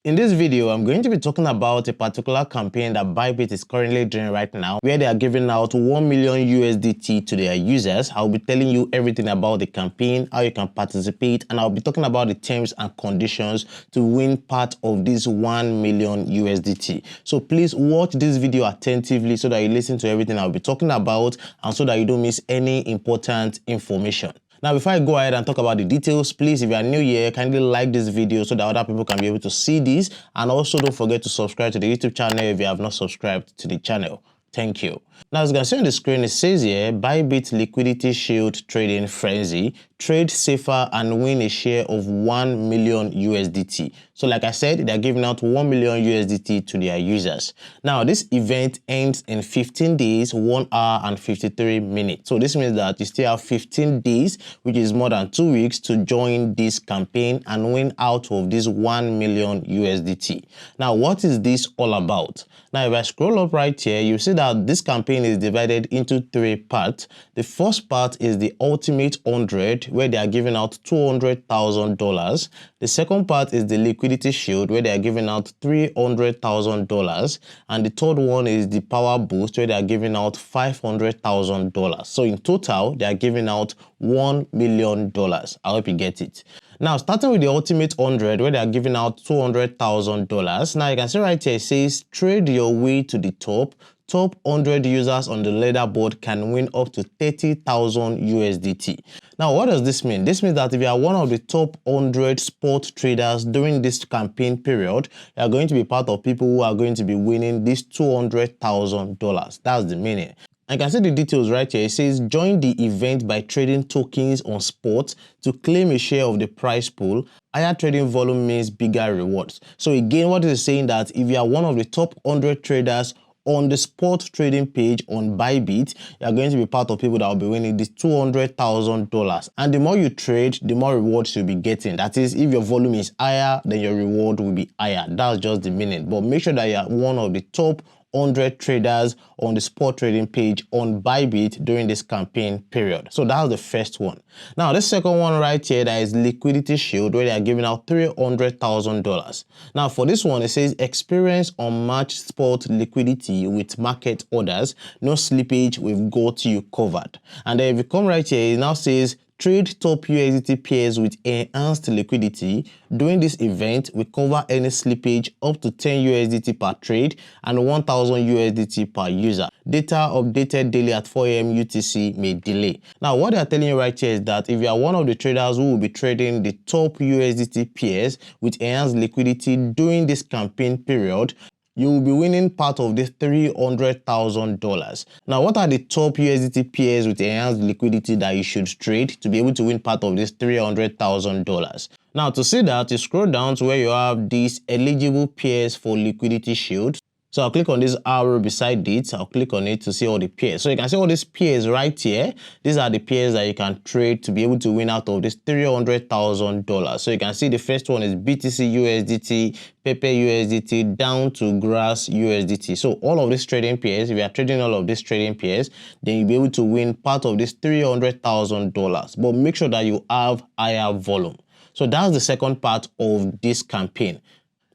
In this video, I'm going to be talking about a particular campaign that Bybit is currently doing right now, where they are giving out 1 million USDT to their users. I'll be telling you everything about the campaign, how you can participate, and I'll be talking about the terms and conditions to win part of this 1 million USDT. So please watch this video attentively so that you listen to everything I'll be talking about and so that you don't miss any important information. Now, before I go ahead and talk about the details, please, if you are new here, kindly like this video so that other people can be able to see this. And also don't forget to subscribe to the YouTube channel if you have not subscribed to the channel. Thank you. Now, as you can see on the screen, it says here, Bybit Liquidity Shield Trading Frenzy, trade safer and win a share of 1 million USDT. So like I said, they're giving out 1 million USDT to their users. Now, this event ends in 15 days, 1 hour and 53 minutes. So this means that you still have 15 days, which is more than 2 weeks, to join this campaign and win out of this 1 million USDT. Now, what is this all about? Now, if I scroll up right here, you see that this campaign is divided into 3 parts. The first part is the Ultimate 100, where they are giving out $200,000. The second part is the Liquidity Shield, where they are giving out $300,000. And the third one is the Power Boost, where they are giving out $500,000. So in total, they are giving out $1 million. I hope you get it. Now, starting with the Ultimate 100, where they are giving out $200,000. Now, you can see right here, it says, trade your way to the top. Top 100 users on the leaderboard can win up to 30,000 USDT. Now, what does this mean? This means that if you are one of the top 100 spot traders during this campaign period, you are going to be part of people who are going to be winning this $200,000. That's the meaning. I can see the details right here. It says, join the event by trading tokens on spot to claim a share of the prize pool. Higher trading volume means bigger rewards. So again, what it is saying that if you are one of the top 100 traders on the spot trading page on Bybit, you are going to be part of people that will be winning this $200,000. And the more you trade, the more rewards you'll be getting. That is, if your volume is higher, then your reward will be higher. That's just the meaning. But make sure that you are one of the top 100 traders on the spot trading page on Bybit during this campaign period. So that's the first one. Now, the second one right here, that is Liquidity Shield, where they are giving out $300,000. Now, for this one, it says experience unmatched spot liquidity with market orders, no slippage, we've got you covered. And then if you come right here, it now says trade top USDT pairs with enhanced liquidity. During this event, we cover any slippage up to 10 USDT per trade and 1000 USDT per user. Data updated daily at 4 AM UTC may delay. Now, what they are telling you right here is that if you are one of the traders who will be trading the top USDT pairs with enhanced liquidity during this campaign period, you will be winning part of this $300,000. Now, what are the top USDT pairs with enhanced liquidity that you should trade to be able to win part of this $300,000? Now, to see that, you scroll down to where you have these eligible pairs for Liquidity Shield. So I'll click on this arrow beside it. I'll click on it to see all the pairs. So you can see all these pairs right here. These are the pairs that you can trade to be able to win out of this $300,000. So you can see the first one is BTC USDT, Pepe USDT, down to Grass USDT. So all of these trading pairs, if you are trading all of these trading pairs, then you'll be able to win part of this $300,000. But make sure that you have higher volume. So that's the second part of this campaign.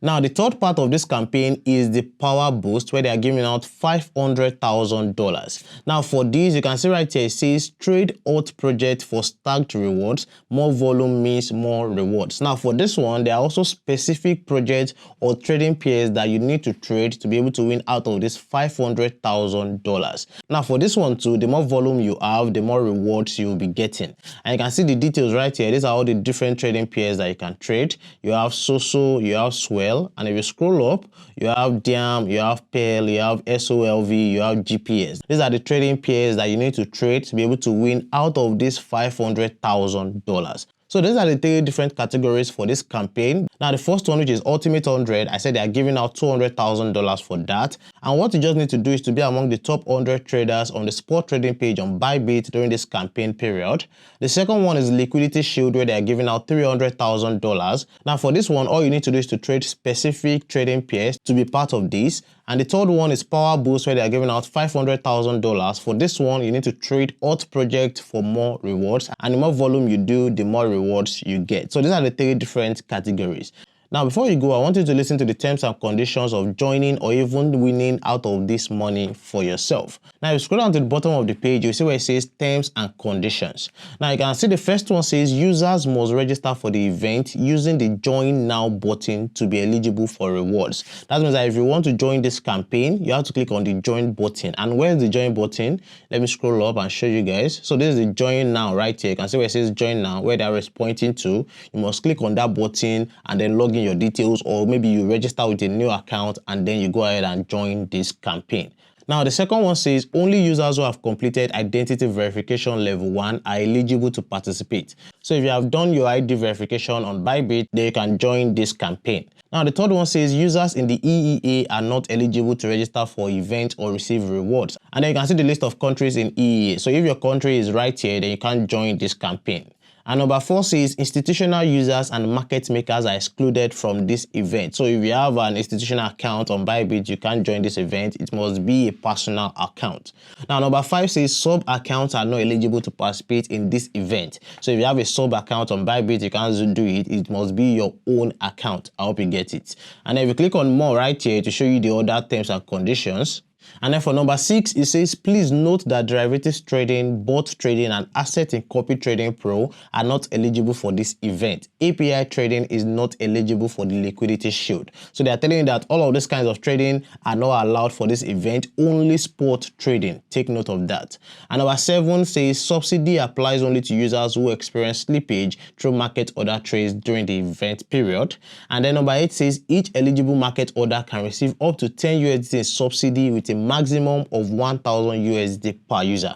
Now, the third part of this campaign is the Power Boost, where they are giving out $500,000. Now, for these, you can see right here, it says trade alt project for stacked rewards. More volume means more rewards. Now, for this one, there are also specific projects or trading pairs that you need to trade to be able to win out of this $500,000. Now, for this one too, the more volume you have, the more rewards you'll be getting. And you can see the details right here. These are all the different trading pairs that you can trade. You have Soso, you have Swell. And if you scroll up, you have DIAM, you have PEL, you have SOLV, you have GPS. These are the trading pairs that you need to trade to be able to win out of this $500,000. So these are the 3 different categories for this campaign. Now, the first one, which is Ultimate 100, I said they are giving out $200,000 for that. And what you just need to do is to be among the top 100 traders on the spot trading page on Bybit during this campaign period. The second one is Liquidity Shield, where they are giving out $300,000. Now, for this one, all you need to do is to trade specific trading pairs to be part of this. And the third one is Power Boost, where they are giving out $500,000. For this one, you need to trade alt project for more rewards. And the more volume you do, the more rewards you get. So these are the 3 different categories. Now, before you go, I want you to listen to the terms and conditions of joining or even winning out of this money for yourself. Now, if you scroll down to the bottom of the page, you'll see where it says terms and conditions. Now, you can see the first one says users must register for the event using the join now button to be eligible for rewards. That means that if you want to join this campaign, you have to click on the join button. And where's the join button? Let me scroll up and show you guys. So this is the join now right here. You can see where it says join now, where the arrow is pointing to. You must click on that button and then log in your details, or maybe you register with a new account and then you go ahead and join this campaign. Now, the second one says only users who have completed identity verification level 1 are eligible to participate. So if you have done your ID verification on Bybit, then you can join this campaign. Now, the third one says users in the EEA are not eligible to register for events or receive rewards. And then you can see the list of countries in EEA. So if your country is right here, then you can't join this campaign. And number 4 says institutional users and market makers are excluded from this event. So if you have an institutional account on Bybit, you can't join this event. It must be a personal account. Now, number 5 says sub accounts are not eligible to participate in this event. So if you have a sub account on Bybit, you can't do it. It must be your own account. I hope you get it. And then if you click on more right here to show you the other terms and conditions. And then for number 6, it says, please note that derivatives trading, bot trading, and asset in copy trading pro are not eligible for this event. API trading is not eligible for the liquidity shield. So they are telling you that all of these kinds of trading are not allowed for this event, only spot trading. Take note of that. And number 7 says subsidy applies only to users who experience slippage through market order trades during the event period. And then number 8 says each eligible market order can receive up to 10 USDT in subsidy with a maximum of 1,000 USD per user.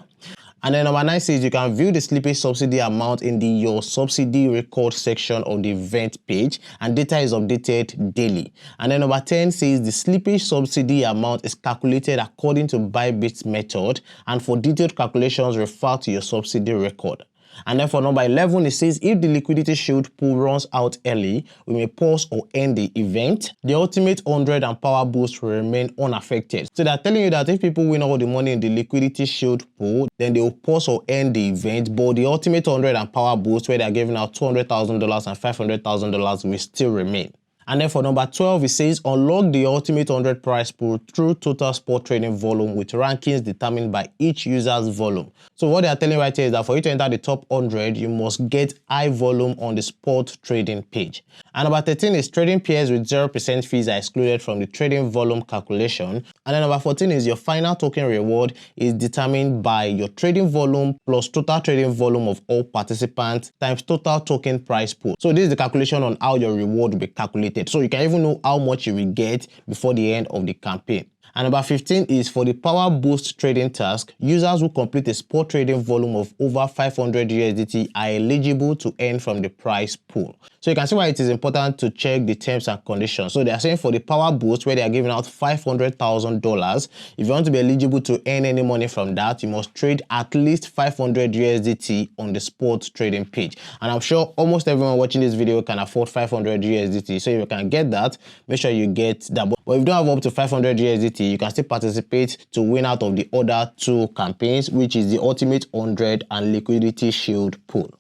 And then number 9 says you can view the slippage subsidy amount in the your subsidy record section of the event page, and data is updated daily. And then number 10 says the slippage subsidy amount is calculated according to Bybit's method, and for detailed calculations refer to your subsidy record. And then for number 11, it says if the liquidity shield pool runs out early, we may pause or end the event. The ultimate 100 and power boost will remain unaffected. So they're telling you that if people win all the money in the liquidity shield pool, then they will pause or end the event, but the ultimate 100 and power boost, where they're giving out $200,000 and $500,000, will still remain. And then for number 12, it says unlock the ultimate 100 price pool through total spot trading volume with rankings determined by each user's volume. So what they are telling right here is that for you to enter the top 100, you must get high volume on the spot trading page. And number 13 is trading pairs with 0% fees are excluded from the trading volume calculation. And then number 14 is your final token reward is determined by your trading volume plus total trading volume of all participants times total token price pool. So this is the calculation on how your reward will be calculated. So you can even know how much you will get before the end of the campaign. And number 15 is for the power boost trading task, users who complete a spot trading volume of over 500 USDT are eligible to earn from the price pool. So you can see why it is important to check the terms and conditions. So they are saying for the power boost, where they are giving out $500,000, if you want to be eligible to earn any money from that, you must trade at least 500 USDT on the spot trading page. And I'm sure almost everyone watching this video can afford 500 USDT. So if you can get that, make sure you get that. But if you don't have up to 500 USDT, you can still participate to win out of the other two campaigns, which is the Ultimate 100 and Liquidity Shield pool.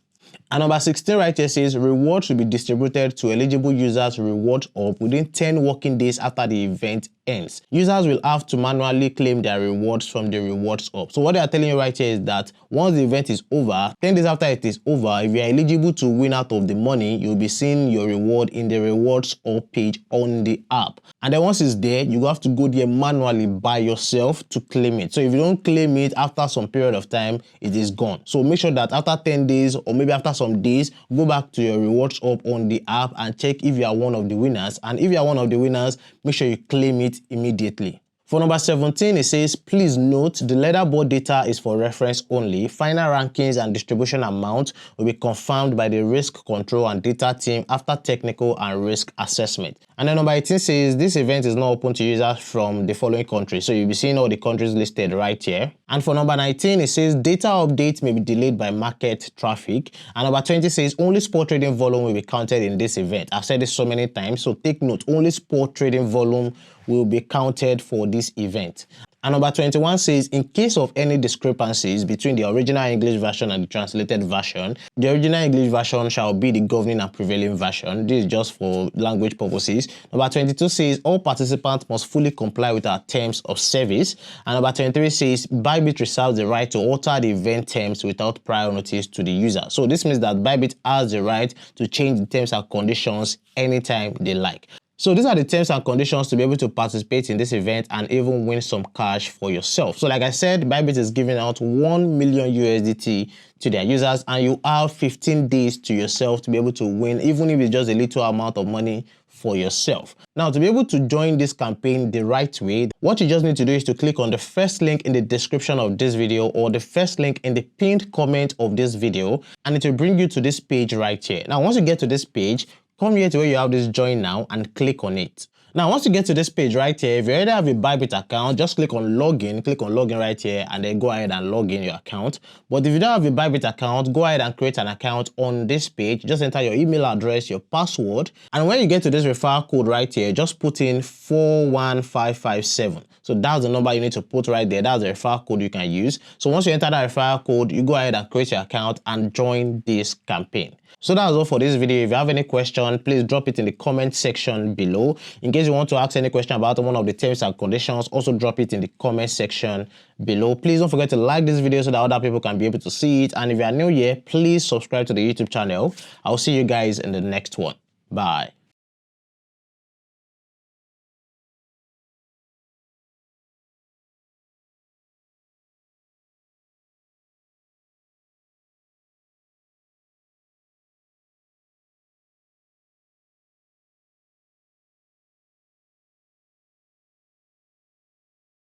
And number 16 right here says rewards will be distributed to eligible users rewards up within 10 working days after the event ends. Users will have to manually claim their rewards from the rewards up. So what they are telling you right here is that once the event is over, 10 days after it is over, if you are eligible to win out of the money, you'll be seeing your reward in the rewards up page on the app. And then once it's there, you have to go there manually by yourself to claim it. So if you don't claim it after some period of time, it is gone. So make sure that after 10 days or maybe after some days, go back to your rewards up on the app and check if you are one of the winners. And if you are one of the winners, make sure you claim it immediately. For number 17, it says, please note the leaderboard data is for reference only. Final rankings and distribution amount will be confirmed by the risk control and data team after technical and risk assessment. And then number 18 says, this event is not open to users from the following countries. So you'll be seeing all the countries listed right here. And for number 19, it says data updates may be delayed by market traffic. And number 20 says only spot trading volume will be counted in this event. I've said this so many times, so take note, only spot trading volume will be counted for this event. And number 21 says, in case of any discrepancies between the original English version and the translated version, the original English version shall be the governing and prevailing version. This is just for language purposes. Number 22 says, all participants must fully comply with our terms of service. And number 23 says, Bybit reserves the right to alter the event terms without prior notice to the user. So this means that Bybit has the right to change the terms and conditions anytime they like. So these are the terms and conditions to be able to participate in this event and even win some cash for yourself. So like I said, Bybit is giving out 1 million USDT to their users, and you have 15 days to yourself to be able to win, even if it's just a little amount of money for yourself. Now, to be able to join this campaign the right way, what you just need to do is to click on the first link in the description of this video or the first link in the pinned comment of this video, and it will bring you to this page right here. Now, once you get to this page, come here to where you have this join now and click on it. Now, once you get to this page right here, if you already have a Bybit account, just click on login right here, and then go ahead and log in your account. But if you don't have a Bybit account, go ahead and create an account on this page. Just enter your email address, your password, and when you get to this referral code right here, just put in 41557. So that's the number you need to put right there. That's the referral code you can use. So once you enter that referral code, you go ahead and create your account and join this campaign. So that's all for this video. If you have any question, please drop it in the comment section below. In case you want to ask any question about one of the terms and conditions, also drop it in the comment section below. Please don't forget to like this video so that other people can be able to see it. And if you are new here, please subscribe to the YouTube channel. I'll see you guys in the next one. Bye.